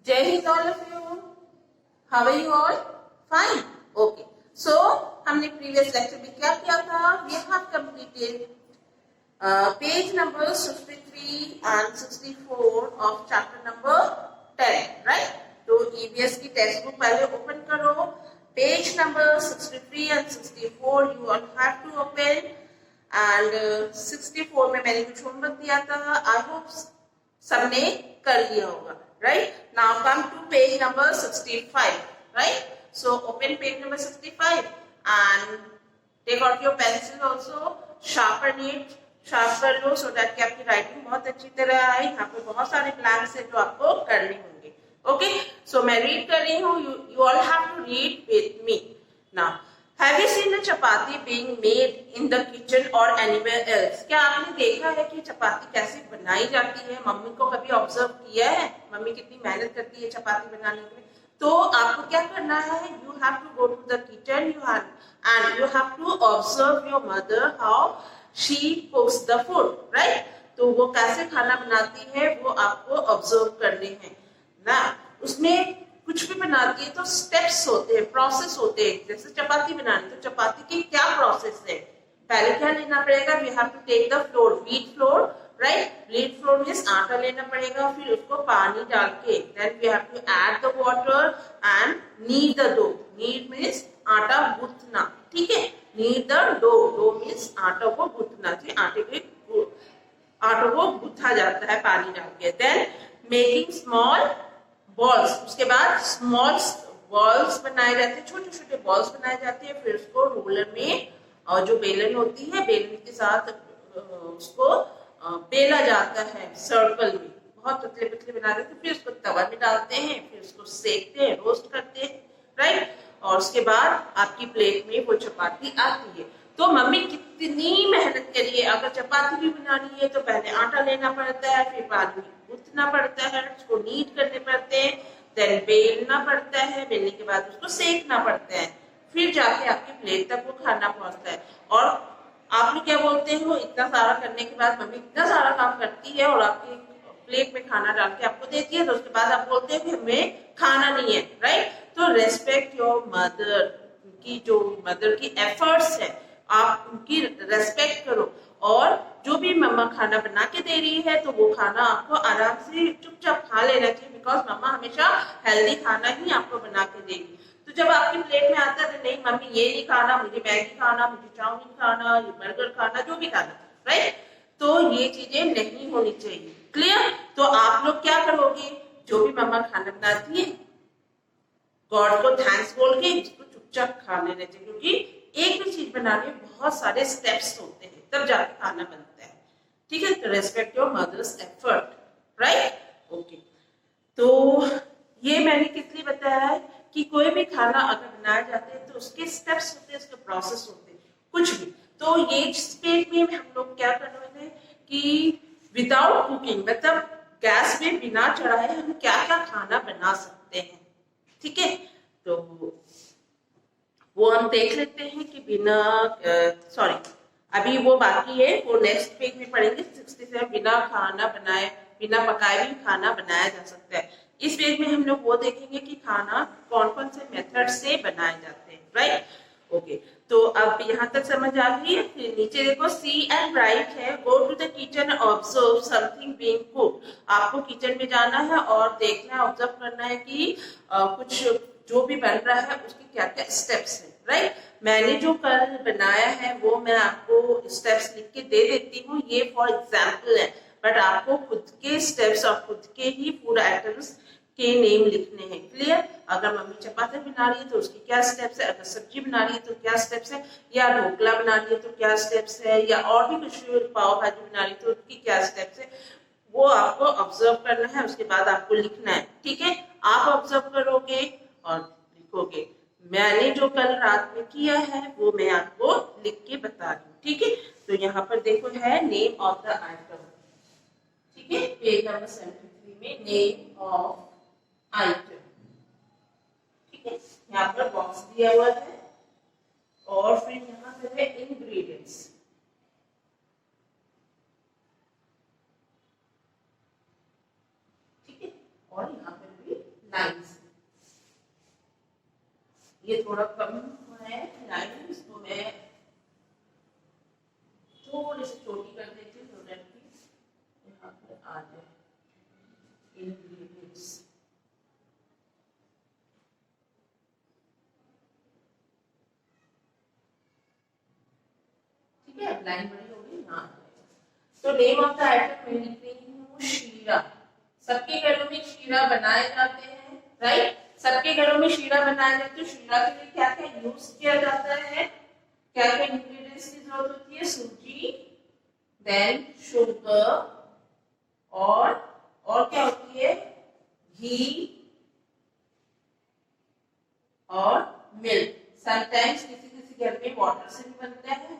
Jai Hind all of you. How are you all? Fine. Okay. So हमने previous lecture में क्या किया था? We have completed page number 63 and 64 of chapter number 10, right? तो EVS की text book पहले open करो. Page number 63 and 64 you all have to open. And 64 में मैंने कुछ होमवर्क दिया था. I hope सबने कर लिया होगा. Right? Now come to page number 65. Right? So open page number 65 and take out your pencil also. Sharpen it. Sharp कर लो so that कि आपकी राइटिंग बहुत अच्छी तरह आए. यहाँ पे बहुत सारे ब्लैंक्स है जो आपको करने होंगे. ओके, सो मैं रीड कर रही हूँ. You all have to read with me. Now have you seen a chapati being made in the kitchen और एनीवेयर एल्स? क्या आपने देखा है कि चपाती कैसे बनाई जाती है? मम्मी को कभी ऑब्जर्व किया है? मम्मी कितनी मेहनत करती है चपाती बनाने के लिए. तो आपको क्या करना है? You have to go to the kitchen and you have to observe your mother how she cooks the food. Right? तो वो कैसे खाना बनाती है वो आपको ऑब्जर्व करने हैं ना. उसमें कुछ भी बनाती है तो स्टेप्स होते हैं, प्रोसेस होते हैं. जैसे चपाती बनानी, तो चपाती की क्या प्रोसेस है? पहले क्या लेना पड़ेगा? We have to take the flour, wheat flour. Right? Wheat flour means आटा लेना पड़ेगा. फिर उसको पानी डाल के then we have to add the water and knead the dough. Knead means आटा गूंथना. ठीक है? Knead the dough. Dough means आटा को गूंथना. जी, आटे को गूंथा जाता है पानी डाल के. Then making small balls. उसके बाद स्मॉल बॉल्स बनाए जाते हैं, छोटे छोटे बॉल्स बनाए जाते हैं. फिर उसको रोलर में, और जो बेलन होती है, बेलन के साथ उसको बेला जाता है सर्कल में. बहुत पतले पतले बना देते हैं. फिर उसको तवा में डालते हैं, फिर उसको सेकते हैं, रोस्ट करते हैं. राइट? और उसके बाद आपकी प्लेट में वो चपाती आती है. तो मम्मी कितनी मेहनत करी है. अगर चपाती भी बनानी है तो पहले आटा लेना पड़ता है, फिर पानी में गूंथना पड़ता है, उसको नीड करने पड़ते हैं, देन बेलना पड़ता है, बेलने के बाद उसको सेकना पड़ता है, फिर जाके आपकी प्लेट तक वो खाना पहुंचता है. और आप लोग क्या बोलते हो? इतना सारा करने के बाद मम्मी इतना सारा काम करती है और आपकी प्लेट में खाना डाल के आपको देती है, तो उसके बाद आप बोलते हैं कि हमें खाना नहीं है. राइट? तो रेस्पेक्ट योर मदर. की जो मदर की एफर्ट्स है आप उनकी रेस्पेक्ट करो. और जो भी मम्मा खाना बना के दे रही है तो वो खाना आपको आराम से चुपचाप खा लेना चाहिए, बिकॉज मम्मा हमेशा हेल्दी खाना ही आपको बना के देगी. तो जब आपकी प्लेट में आता है तो नहीं मम्मी ये नहीं खाना, मुझे मैगी खाना, मुझे चाउमीन खाना, ये बर्गर खाना, जो भी खाना. राइट? तो ये चीजें नहीं होनी चाहिए. क्लियर? तो आप लोग क्या करोगे? जो भी मम्मा खाना बनाती है गॉड को थैंक्स बोल के इसको चुपचाप खा लेना चाहिए, क्योंकि एक भी चीज बनाने में बहुत सारे स्टेप्स होते हैं, तब जाके खाना बनता है. ठीक है? तो respect your mother's effort. Right? Okay. तो ये मैंने किस लिए बताया है कि कोई भी खाना अगर बनाया जाता है तो उसके स्टेप्स होते हैं, उसके प्रोसेस होते हैं, कुछ भी. तो ये स्टेज में हम लोग क्या करने वाले हैं कि विदाउट कुकिंग, मतलब गैस में बिना चढ़ाए हम क्या क्या खाना बना सकते हैं. ठीक है? तो वो हम देख लेते हैं कि बिना सॉरी अभी वो बाकी है, वो नेक्स्ट पेज में पढ़ेंगे. 67 बिना खाना बनाए, बिना पकाए भी खाना बनाया जा सकता है. इस पेज में हम लोग वो देखेंगे कि खाना कौन कौन से मेथड से बनाए जाते हैं. राइट? ओके. तो अब यहाँ तक समझ आ गई है. फिर नीचे देखो सी एंड राइट है. Go to the kitchen observe something being cooked. आपको किचन में जाना है और देखना है, ऑब्जर्व करना है कि कुछ जो भी बन रहा है उसके क्या क्या स्टेप्स हैं. राइट? मैंने जो कल बनाया है वो मैं आपको स्टेप्स लिख के दे देती हूँ, ये फॉर एग्जाम्पल है. बट आपको खुद के स्टेप्स और खुद के ही फूड आइटम्स के नेम लिखने हैं. क्लियर? अगर मम्मी चपाती बना रही है तो उसकी क्या स्टेप्स है, अगर सब्जी बना रही है तो क्या स्टेप्स है, या ढोकला बना रही है तो क्या स्टेप्स है, या और भी कुछ पाव भाजी बना रही है तो उसकी क्या स्टेप्स है, वो आपको ऑब्जर्व करना है. उसके बाद आपको लिखना है. ठीक है? आप ऑब्जर्व करोगे और लिखोगे. मैंने जो कल रात में किया है वो मैं आपको लिख के बता रही हूँ. ठीक है? तो यहाँ पर देखो है नेम ऑफ द आइटम. ठीक है? पेज नंबर 73 में नेम ऑफ आइटम. ठीक है? यहाँ पर बॉक्स दिया हुआ है और फिर यहाँ पर है इंग्रेडिएंट्स. ठीक है? और यहाँ पर भी ये थोड़ा कम है लाइन, इसको मैं थोड़ी सी छोटी कर देती हूँ so that कि यहाँ पे आ जाए इंग्रेडिएंट्स। ठीक है, लाइन बड़ी हो गई, यहाँ आ जाएगा। तो नेम ऑफ द आइटम मैं लिख रही हूँ शीरा। सबके घरों में शीरा बनाए जाते हैं, राइट? सबके घरों में शीरा बनाए जाते हैं। शीरा के लिए क्या क्या यूज किया जाता है, क्या क्या इंग्रेडिएंट्स की जरूरत होती है? सूजी, देन शुगर, और क्या होती है? घी और मिल्क। समटाइम्स किसी किसी घर में वाटर से भी बनता है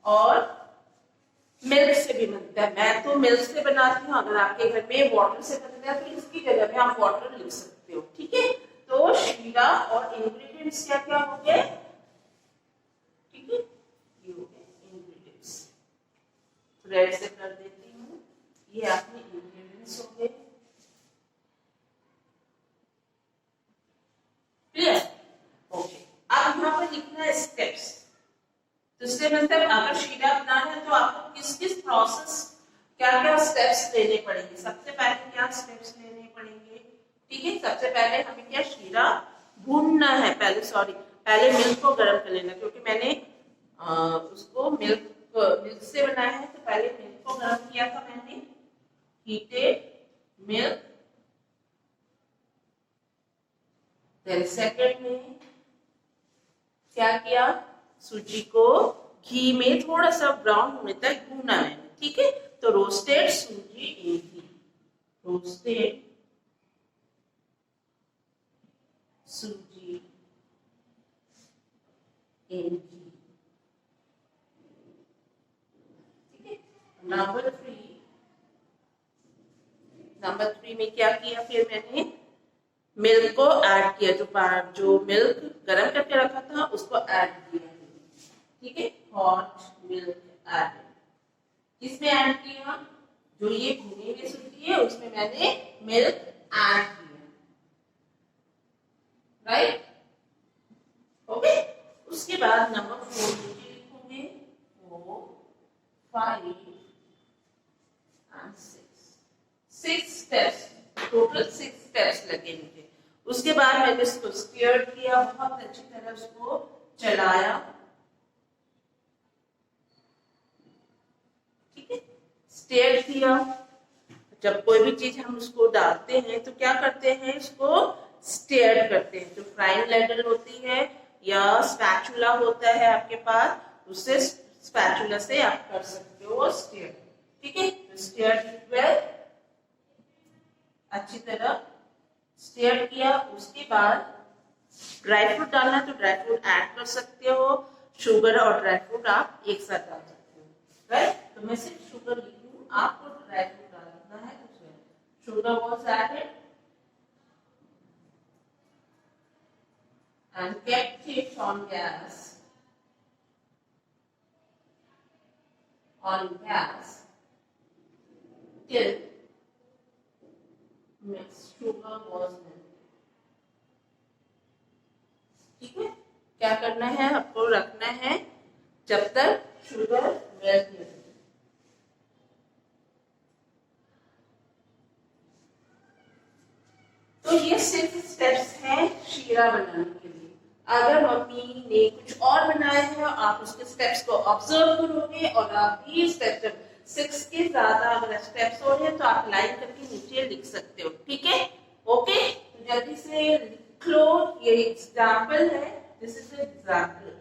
और मिल्क से भी बनता है। मैं तो मिल्क से बनाती हूँ, अगर आपके घर में वाटर से बनता है तो इसकी जगह में आप वाटर लिख सकते हो। ठीक है, तो शीरा और इंग्रेडिएंट्स क्या क्या हो गए? ठीक है, ये हो गए इंग्रेडिएंट्स। रेड से कर देती हूँ, ये आपके इंग्रेडिएंट्स हो गए। क्लियर? ओके, अब यहाँ पर लिखना है स्टेप्स। तो इससे मतलब अगर शीरा बनाना है तो आपको किस किस प्रोसेस, क्या क्या स्टेप्स लेने पड़ेंगे। सबसे पहले क्या स्टेप्स लेने पड़ेंगे? ठीक है, सबसे पहले हमें क्या, शीरा भूनना है। पहले मिल्क को गर्म कर लेना, क्योंकि मैंने उसको मिल्क से बनाया है, तो पहले मिल्क को गर्म किया था मैंने, हीटेड मिल्क। देन सेकंड में क्या किया, सूजी को घी में थोड़ा सा ब्राउन होने तक भूना है। ठीक है, तो रोस्टेड सूजी इन घी, रोस्टेड सूजी इन घी। ठीक है, नंबर थ्री में क्या किया, फिर मैंने मिल्क को ऐड किया, जो मिल्क गरम करके रखा था उसको ऐड किया। ठीक है, हॉट मिल्क ऐड। किसमें ऐड किया? जो ये भुनी हुई सूजी है उसमें मैंने मिल्क ऐड किया, राइट? ओके, उसके बाद नंबर 4 लिखोगे, 4, 5 and 6 स्टेप्स, टोटल 6 स्टेप्स लगे मुझे। उसके बाद मैंने इसको स्टीयर किया, बहुत अच्छी तरह उसको चलाया। ठीक है, स्टीयर किया। जब कोई भी चीज हम उसको डालते हैं तो क्या करते हैं, इसको स्टीयर करते हैं। जो फ्राइंग लैडल होती है या स्पैचुला होता है आपके पास, उससे स्पैचुला से आप कर सकते हो स्टीयर। ठीक है, तो स्टीयर वेल, अच्छी तरह स्टीयर किया। उसके बाद ड्राई फ्रूट डालना है तो ड्राई फ्रूट ऐड कर सकते हो, शुगर और ड्राई फ्रूट आप एक साथ डाल सकते हो, राइट? तो मैं सिर्फ शुगर लिखी हूँ, आपको ड्राई फ्रूट डालना है। Sugar was added and kept it on gas till mixed sugar was melted। ठीक है, क्या करना है, आपको रखना है जब तक शुगर मेल्ट नहीं। तो ये 6 स्टेप्स हैं शीरा बनाने के लिए। अगर मम्मी ने कुछ और बनाया है, आप उसके स्टेप्स को ऑब्जर्व करोगे और आप ये स्टेप 6 के ज्यादा अगर स्टेप्स हो रहे हैं तो आप लाइन करके नीचे लिख सकते हो। ठीक है, ओके, तो जल्दी से लिख लो। ये एग्जाम्पल है, दिस इज एग्जाम्पल,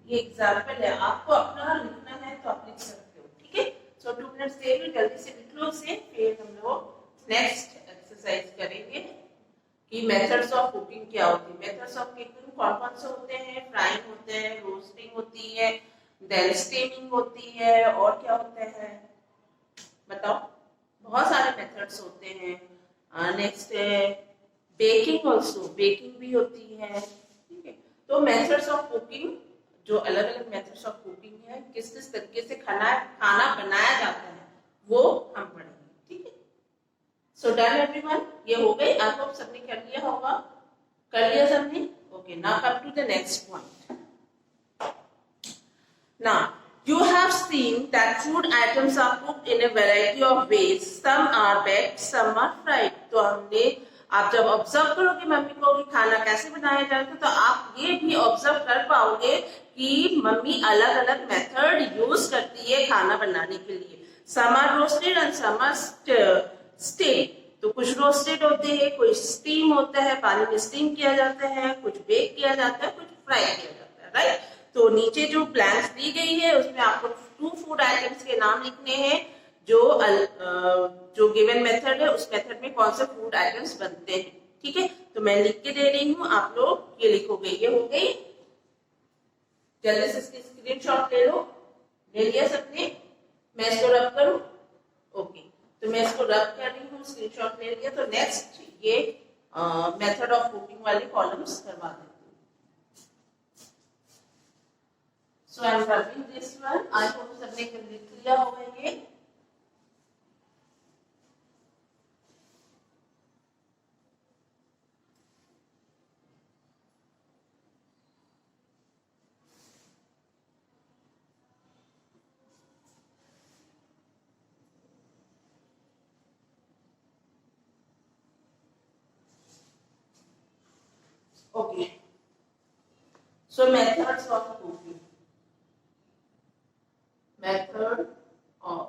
ये एग्जाम्पल है, आपको अपना लिखना है तो आप लिख सकते हो। ठीक है, सो 2 मिनट्स दे लो, जल्दी से लिख लो उसे, फिर हम लोग नेक्स्ट एक्सरसाइज करेंगे कि मेथड्स ऑफ कुकिंग क्या होती है। मेथड्स ऑफ कुकिंग कौन कौन से होते हैं? फ्राइंग होते हैं, रोस्टिंग होती है, देन स्टीमिंग होती है, और क्या होते हैं बताओ? बहुत सारे मेथड्स होते हैं। नेक्स्ट है बेकिंग, ऑल्सो बेकिंग भी होती है। ठीक है, तो मेथड्स ऑफ कुकिंग, जो अलग अलग मेथड्स ऑफ कुकिंग है, किस किस तरीके से खाना बनाया जाता है, वो हम पढ़ेंगे। ठीक है, सो डन एवरीवन, ये हो गई। आई होप सबने कर लिया होगा, कर लिया सबने? Okay. Okay, now come to the next point. Now, you have seen that food items are cooked in a variety of ways. Some are baked, some are fried. तो हमने आप जब ऑब्जर्व करोगे मम्मी को कि खाना कैसे बनाया जाता है तो आप ये भी ऑब्जर्व कर पाओगे कि मम्मी अलग अलग मेथड यूज करती है खाना बनाने के लिए. Some are roasted and some are steamed. तो कुछ रोस्टेड होते हैं, कुछ स्टीम होता है, पानी में स्टीम किया जाता है, कुछ बेक किया जाता है, कुछ फ्राई किया जाता है. राइट. तो नीचे जो ब्लैंक्स दी गई है उसमें आपको 2 फूड आइटम्स के नाम लिखने हैं जो गिवन मेथड है उस मेथड में कौन से फूड आइटम्स बनते हैं. ठीक है, तो मैं लिख के दे रही हूँ, आप लोग ये लिखोगे. ये हो गई. जल्दी से इसकी स्क्रीनशॉट ले लो. ले लिया सबने? मैं इसको रब करूं? ओके, तो मैं इसको रब कर रही हूँ. स्क्रीनशॉट ले लिया. तो नेक्स्ट ये मेथड ऑफ कुकिंग वाले कॉलम्स करवा देते हैं. So I am rubbing this one. I hope सबने लिख लिया होगा ये. Okay. So methods of cooking. Method of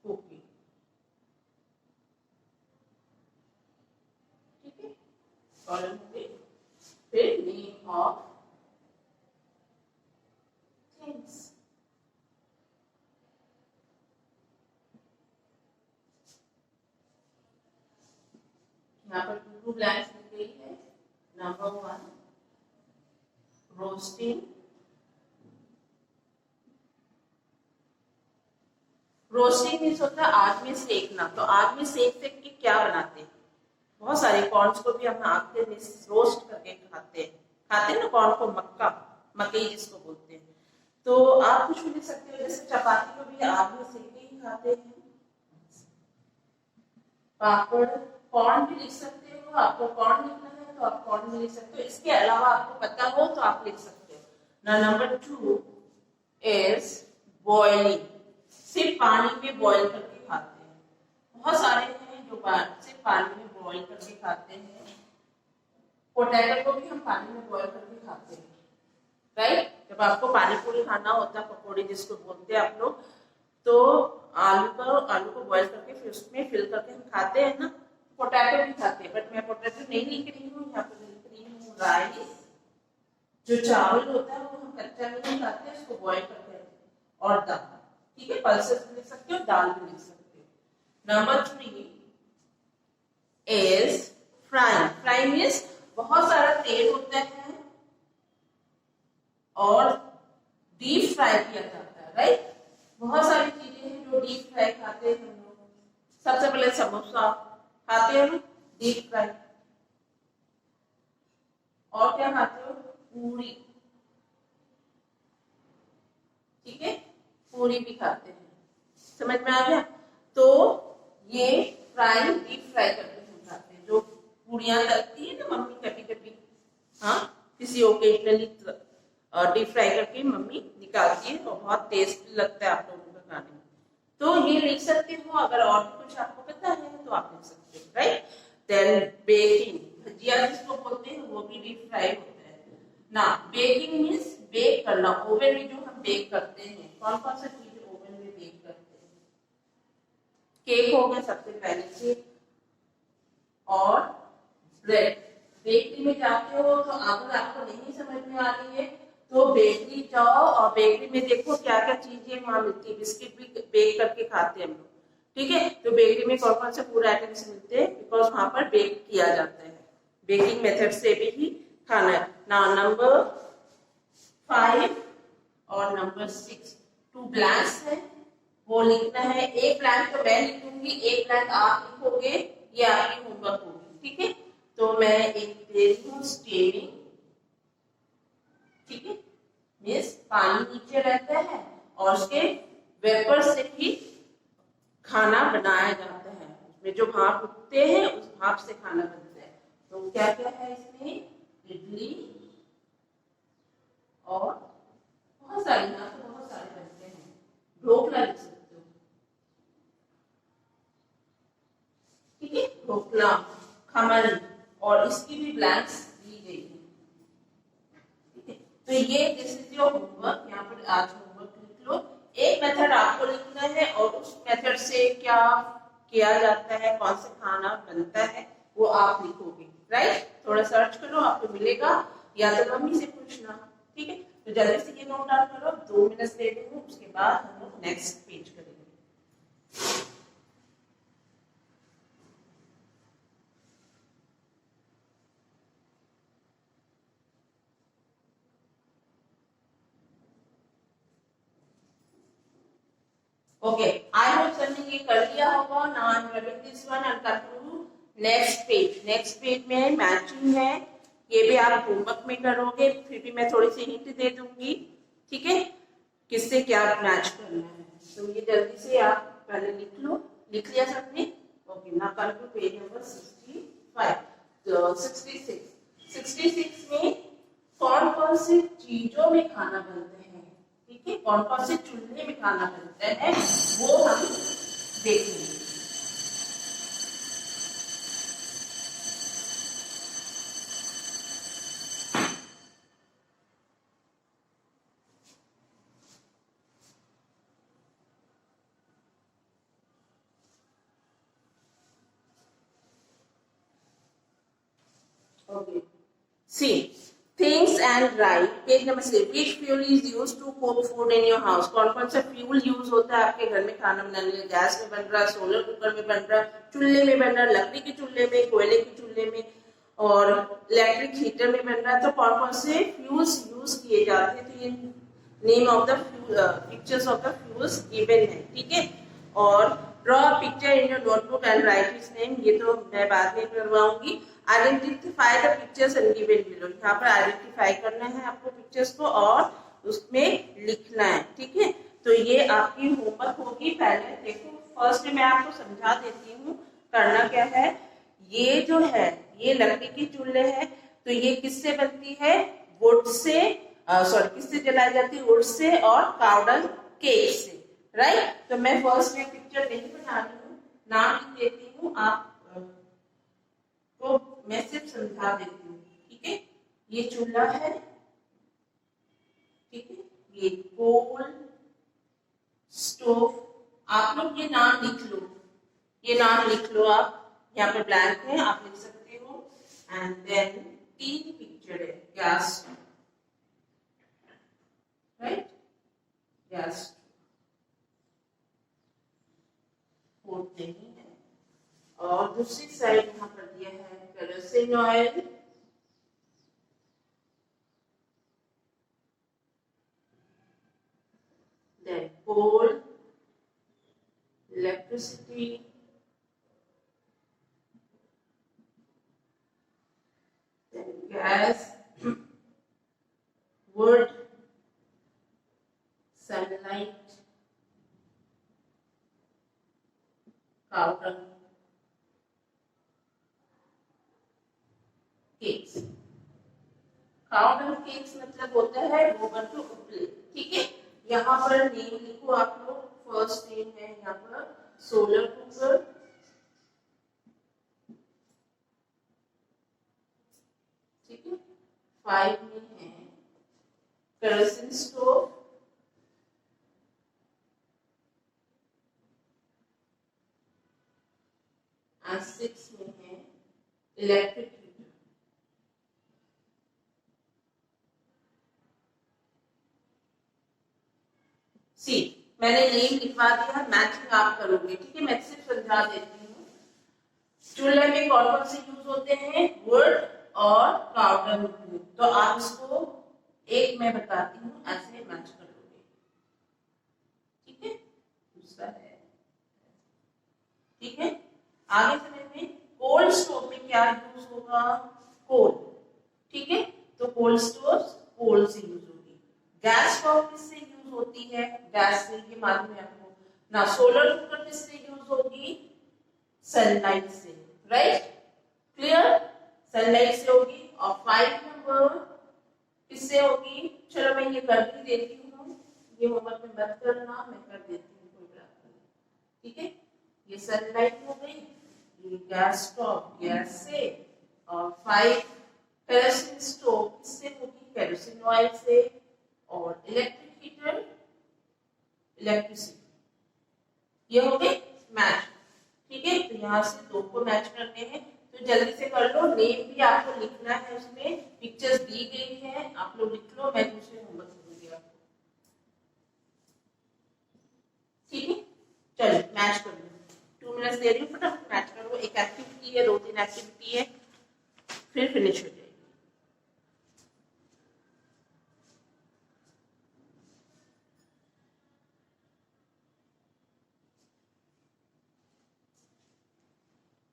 cooking. ठीक है. कॉलम पे फिर नेम ऑफ थिंग्स. यहाँ पर 2 ब्लैंक्स दी गई है. Number 1 roasting. रोस्टिंग मीन्स होता है आग में सेकना. तो आग में सेक के क्या बनाते हैं? बहुत सारे कॉर्न्स को भी हम आग में रोस्ट करके खाते हैं ना. कॉर्न को मकई जिसको बोलते हैं. तो आप कुछ भी लिख सकते हो. जैसे चपाती को भी आग में सेक के ही खाते हैं. पापड़, कॉर्न भी लिख सकते हो. आपको कॉर्न लिखना है तो आप कॉर्न भी लिख सकते हो. इसके अलावा आपको पता हो तो आप लिख सकते हो. ना नंबर 2 इज बॉइलिंग. सिर्फ पानी में बॉईल करके खाते हैं. बहुत सारे हैं जो सिर्फ पानी में बॉईल करके खाते हैं. पोटैटो को भी हम पानी में बॉईल करके खाते हैं. राइट. जब आपको पानी पूरी खाना होता है, पकौड़ी जिसको बोलते हैं आप लोग, तो आलू को बॉईल करके फिर उसमें फिल करके हम खाते हैं ना. पोटैटो भी खाते हैं. बट मैं पोटैटो नहीं लिख रही हूँ, यहाँ पर लिख रही हूँ राइस. जो चावल होता है वो हम कच्चा नहीं खाते, उसको बॉईल करके. और दाल. ठीक है, पल्सेस भी लिख सकते हो, दाल भी लिख सकते हो. Number 3 is frying. Frying means बहुत सारा तेल होता है और डीप फ्राई किया जाता है. राइट. बहुत सारी चीजें हैं जो डीप फ्राई खाते हैं हम लोग. सबसे पहले समोसा खाते हैं डीप फ्राई. और क्या खाते हो? पूरी. ठीक है, पूरी भी खाते हैं. समझ में आ गया? तो ये फ्राइंग डीप फ्राई करके हम खाते हैं. जो पूरियां तलती है ना मम्मी कभी कभी, हाँ, किसी ओकेजनली डीप फ्राई करके मम्मी निकालती है और बहुत टेस्ट लगता है आप लोगों को खाने में. तो ये लिख सकते हो. अगर और कुछ आपको पता है तो आप लिख सकते हो. राइट. Then baking. भजिया जिसको बोलते हैं वो भी डीप फ्राई होता है ना. बेकिंग मीन्स बेक करना. ओवन में जो हम बेक करते हैं, कौन कौन सा चीज ओवन में बेक करते हैं? केक हो गया सबसे पहले से, और ब्रेड. बेकरी में जाते हो तो अगर आपको नहीं समझ में आ रही है तो बेकरी जाओ और बेकरी में देखो क्या क्या चीजें वहां मिलती है. बिस्किट भी बेक करके खाते हैं हम लोग. ठीक है, तो बेकरी में कौन कौन से फूड आइटम्स मिलते हैं? बिकॉज वहां पर बेक किया जाता है. बेकिंग मेथड से भी खाना है ना. नंबर 5 और नंबर 6 2 ब्लैंक्स है, वो लिखना है. एक ब्लैंक तो मैं लिखूंगी, एक ब्लैंक आप लिखोगे. ये आपकी होमवर्क होगी. ठीक है, तो मैं एक दे रही हूँ स्टीमिंग. ठीक है, मीन्स पानी नीचे रहता है और उसके वेपर से ही खाना बनाया जाता है. उसमें जो भाप उठते हैं उस भाप से खाना बनता है. तो क्या क्या है इसमें? इडली और बहुत सारे, यहाँ तो बहुत सारे बनते हैं, ढोकला लिख सकते हो, ठीक है, ढोकला, खमन, और इसकी भी ब्लैंक्स दी गई है, ठीक है। तो ये दिस इज योर होमवर्क, यहाँ पर आज होमवर्क लिख लो। एक मेथड आपको लिखना है और उस मेथड से क्या किया जाता है, कौन सा खाना बनता है, वो आप लिखोगे, राइट। थोड़ा सर्च करो, आपको मिलेगा, या तो मम्मी से पूछना, ठीक है। तो जल्दी से ये नोट डाउन करो, 2 मिनट दे दूंगी, उसके बाद हम लोग नेक्स्ट पेज करेंगे। ओके, आई होप सबने ये कर लिया होगा। Now I am rubbing this one and come to next page. Next page में मैचिंग है, ये भी आप होमवर्क में करोगे, फिर भी मैं थोड़ी सी हिंट दे दूंगी, ठीक है, किससे क्या मैच करना है। तो ये जल्दी से आप पहले लिख लो, लिख लिया सबने? Okay, now come to page number 65। तो 66 में कौन कौन सी चीजों में खाना बनते हैं, ठीक है, कौन कौन से चूल्हे में खाना बनता है वो हम देखेंगे। Okay. See, things and right. Page number 6. Which fuel is used to cook food in your house? कौन कौन सा फ्यूल यूज होता है आपके घर में खाना बनाने के लिए? गैस में बन रहा, सोलर कुकर में बन रहा, चूल्हे में बन रहा, लकड़ी के चूल्हे में, कोयले के चूल्हे में और इलेक्ट्रिक हीटर में बन रहा है। तो कौन कौन से फ्यूल्स यूज किए जाते हैं? तो ये name of the pictures of the fuels given है, ठीक है। और draw picture in your notebook and write its name, ये तो मैं बाद में करवाऊंगी। Identify the pictures and given below, यहाँ पर आइडेंटिफाई करना है आपको पिक्चर्स को और उसमें लिखना है, ठीक है। तो ये आपकी होमवर्क होगी। पहले देखो, फर्स्ट में मैं आपको समझा देती हूँ करना क्या है। ये जो है ये लकड़ी की चूल्हे है, तो ये किससे बनती है? वुड से, सॉरी किससे जलाई जाती है? वुड से और काउडंग केक से, राइट। तो मैं फर्स्ट में पिक्चर नहीं बना रही हूँ, नाम लिख देती हूँ, आप तो मैं सिर्फ समझा देती हूँ, ठीक है। ये चूल्हा है, ठीक है, ये कोल स्टोव, आप लोग ये नाम लिख लो, ये नाम लिख लो आप, यहाँ पे ब्लैंक है, आप लिख सकते हो। एंड देन 3 पिक्चर है, गैस, राइट, गैस होते ही है। और दूसरी साइड यहाँ पर दिया है kerosene oil, then coal, electricity, then gas, wood, sunlight, cow dung, cakes. Cow dung cakes मतलब होता है गोबर के उपले, ठीक है। यहाँ पर नेम लिखो आप लोग, फर्स्ट नेम है यहाँ पर सोलर कुकर, ठीक है। 5 में है केरोसिन स्टोव, और 6 में है इलेक्ट्रिक हीटर। सी, मैंने नेम लिखवा दिया, मैचिंग आप करोगे, ठीक है। मैं सिर्फ समझा देती हूँ। चूल्हे में कौन कौन से यूज होते हैं? वुड और काउडंग, तो आप इसको एक मैं बताती हूँ, ऐसे मैच कर लोगे, ठीक है। दूसरा है, ठीक है। आगे समय में कोल्ड स्टोव में क्या यूज होगा? कोल, ठीक है। तो कोल्ड स्टोव कोल से यूज होगी। गैस स्टोव किससे यूज होती है? गैस से, ये मालूम है आपको ना। सोलर कुकर किससे यूज होगी? सनलाइट से, राइट, क्लियर, सनलाइट से होगी। और 5 नंबर किससे होगी? चलो मैं ये कर भी देती हूँ, ये होमवर्क में मत करना, मैं कर देती हूँ, कोई बात नहीं, ठीक है। ये सनलाइट हो गई, ये गैस स्टोव गैस से, और 5 केरोसिन स्टोव किससे होगी? केरोसिन ऑयल से, और इलेक्ट्रिक हीटर इलेक्ट्रिसिटी। ये हो गए मैच, ठीक है। तो यहाँ से दो को मैच करने हैं, तो जल्दी से कर लो। नेम भी आपको लिखना है, उसमें पिक्चर्स दी गई है, आप लोग लिख लो, मैं दूसरे होमवर्क दूंगी आपको, ठीक है। चलो मैच कर लो, 2 मिनट्स दे रही हूँ, फटाफट मैच करो। एक एक्टिविटी है, 2-3 एक्टिविटी है, फिर फिनिश हो जाएगी।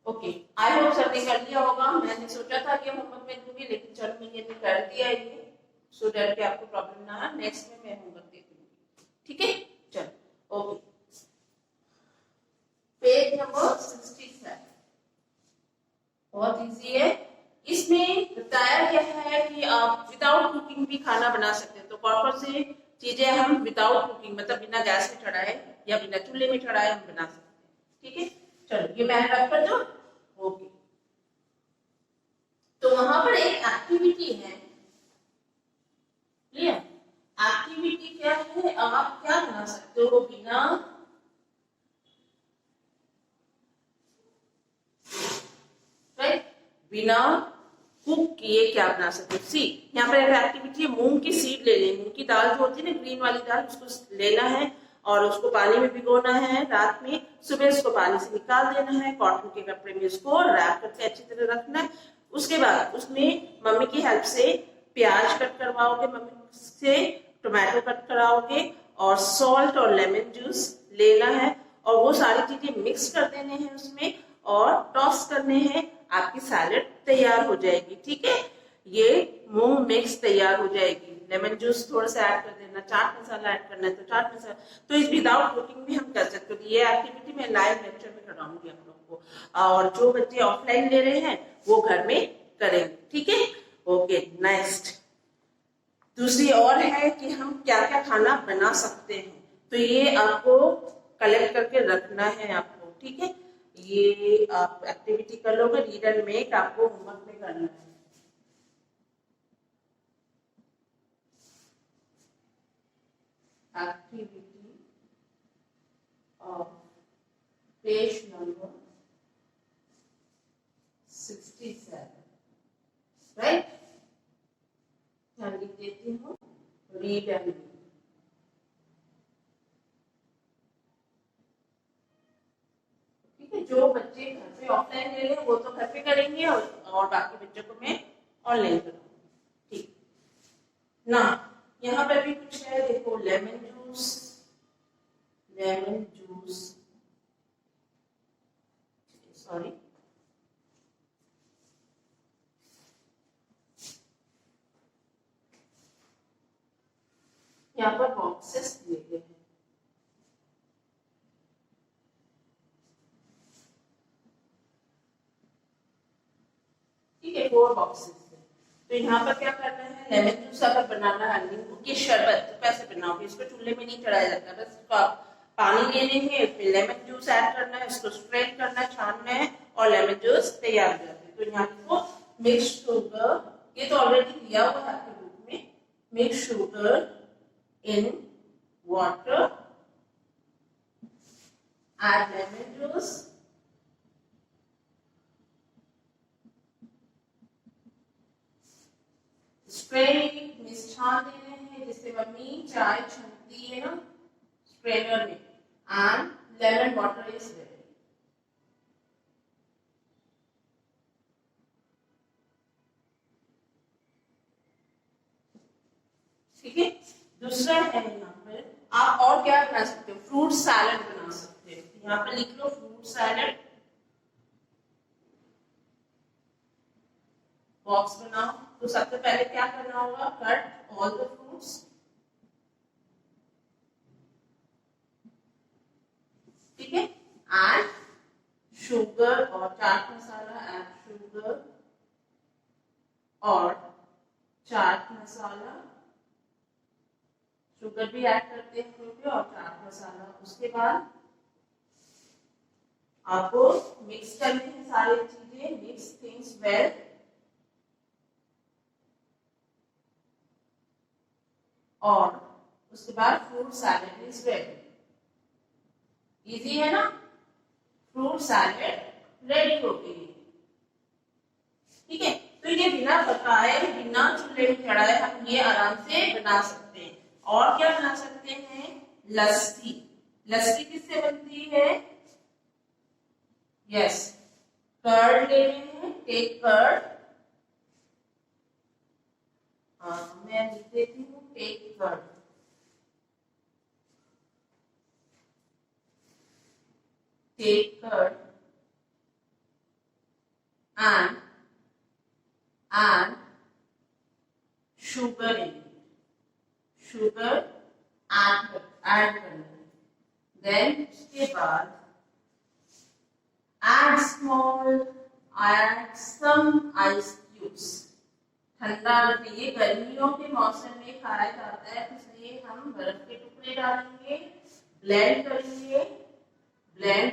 ओके, आई होप सबने कर लिया होगा। मैंने सोचा था कि होमवर्क में दूंगी, लेकिन चलो मैंने कर दिया ये, सो दैट कि आपको प्रॉब्लम ना आए। नेक्स्ट में मैं होमवर्क दे दूंगी, ठीक है। चलो ओके, पेज नंबर 67 बहुत इजी है। इसमें बताया गया है कि आप विदाउट कुकिंग भी खाना बना सकते हैं। तो कौन कौन सी चीजें हम विदाउट कुकिंग, मतलब बिना गैस में चढ़ाए या बिना चूल्हे में चढ़ाए हम बना सकते हैं, ठीक है। चलो ये मैंने रख कर दो, ओके। तो वहां पर एक एक्टिविटी है, क्लियर? एक्टिविटी क्या है? आप क्या बना सकते हो बिना बिना कुक किए, क्या बना सकते हो? सी, यहाँ पर एक एक्टिविटी है, मूंग की सीड ले लेनी। मूंग की दाल जो होती है ना, ग्रीन वाली दाल, उसको लेना है और उसको पानी में भिगोना है रात में, सुबह उसको पानी से निकाल देना है, कॉटन के कपड़े में उसको रैप करके अच्छी तरह रखना है। उसके बाद उसमें मम्मी की हेल्प से प्याज कट करवाओगे, मम्मी से टोमेटो कट कराओगे, और सॉल्ट और लेमन जूस लेना है, और वो सारी चीजें मिक्स कर देने हैं उसमें, और टॉस करने हैं। आपकी सैलेड तैयार हो जाएगी, ठीक है। ये मूंग मिक्स तैयार हो जाएगी। लेमन जूस थोड़ा सा ऐड कर देना, चाट मसाला ऐड करना है तो चाट मसाला। तो इस विदाउट कुकिंग भी हम कर सकते हो। ये एक्टिविटी मैं लाइव लेक्चर में कराऊंगी आप लोग को, और जो बच्चे ऑफलाइन ले रहे हैं वो घर में करेंगे, ठीक है। ओके, नेक्स्ट दूसरी और है कि हम क्या क्या खाना बना सकते हैं। तो ये आपको कलेक्ट करके रखना है आपको, ठीक है। ये आप एक्टिविटी कर लोगे, रीड एंड मेक आपको होमवर्क में करना है। Activity of page number 67, right. मैं लिख देती हूँ, रीड एंड मेक। जो बच्चे घर पे ऑफलाइन ले रहे हैं वो तो घर पे करेंगे, और बाकी बच्चों को मैं ऑनलाइन करूंगी, ठीक ना। यहाँ पर भी कुछ है, देखो, लेमन जूस, सॉरी, यहाँ पर बॉक्सेस दिए गए हैं, ठीक है, 4 बॉक्सेस। तो यहाँ पर क्या करना है, लेमन जूस अगर बनाना है, नींबू की शरबत, तो कैसे बनाओगे? इसको चूल्हे में नहीं चढ़ाया जाता, बस इसको आप पानी लेने हैं, फिर लेमन जूस ऐड करना है, इसको स्ट्रेन करना है, छानना है, और लेमन जूस तैयार हो जाता है। तो यहाँ को मिक्स शुगर, ये तो ऑलरेडी दिया हुआ है आपके बुक में, mix sugar in water, add lemon juice, strain, छान देने हैं, जिससे मम्मी चाय छानती है ना स्ट्रेनर में, and lemon water is ready. ठीक है। दूसरा है यहाँ पर, आप और क्या बना सकते हो? फ्रूट सैलड बना सकते हो। यहाँ पर लिख लो फ्रूट सैलड, बॉक्स बनाओ। तो सबसे पहले क्या करना होगा, कट ऑल द फ्रूट्स, ठीक है, एड शुगर और चाट मसाला, एड शुगर और मसाला, शुगर भी ऐड करते हैं क्योंकि, और चाट मसाला। उसके बाद आपको मिक्स करने हैं सारी चीजें, मिक्स थिंग्स वेल, और उसके बाद fruit salad is ready. Easy है ना, फ्रूट सैलेड रेडी हो गई। ठीक है, तो ये बिना पकाए, बिना चूल्हे में चढ़ाए हम ये आराम से बना सकते हैं। और क्या बना सकते हैं, लस्सी। लस्सी किससे बनती है, यस, कर्ड ले रहे हैं, टेक कर्ड, मैं लिख देती हूँ, take curd, take curd and sugar in it, sugar add करना है। then उसके बाद add some ice cubes। ठंडा ये गर्मियों के मौसम में खाया जाता है, इसलिए हम बर्फ के टुकड़े डालेंगे, ब्लेंड करेंगे, ब्लेंड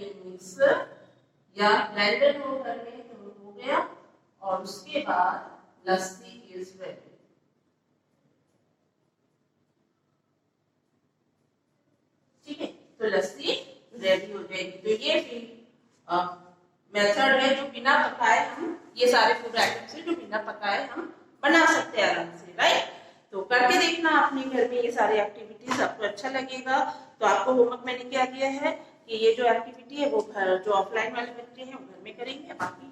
इन मिक्सर या ब्लेंडर हो घर में तो हो गया। और उसके बाद लस्सी इज रेडी। ठीक है, तो लस्सी रेडी हो जाएगी। तो ये मेथड है जो बिना पकाए हम, ये सारे फूड आइटम्स है जो बिना पकाए हम बना सकते हैं आराम से, राइट। तो करके देखना अपने घर में ये सारी एक्टिविटीज, आपको अच्छा लगेगा। तो आपको होमवर्क मैंने क्या दिया है कि ये जो एक्टिविटी है वो घर, जो ऑफलाइन वाले बच्चे हैं वो घर में करेंगे, बाकी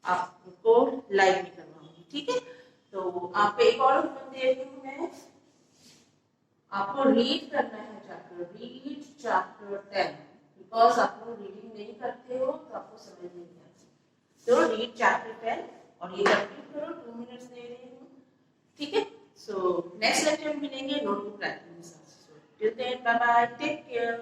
आपको लाइव में करवाऊंगी। ठीक है, तो आपको एक और होमवर्क दे रही हूँ मैं, आपको रीड करना है रीड चैप्टर 10, बिकॉज आप लोग रीडिंग नहीं करते हो तो आपको समझ नहीं आती। तो रीड चैप्टर 10 और ये कंप्लीट करो, 2 मिनट्स दे रही हूँ। ठीक है, सो नेक्स्ट लेक्चर में मिलेंगे notebook practice. Till then bye bye, take care.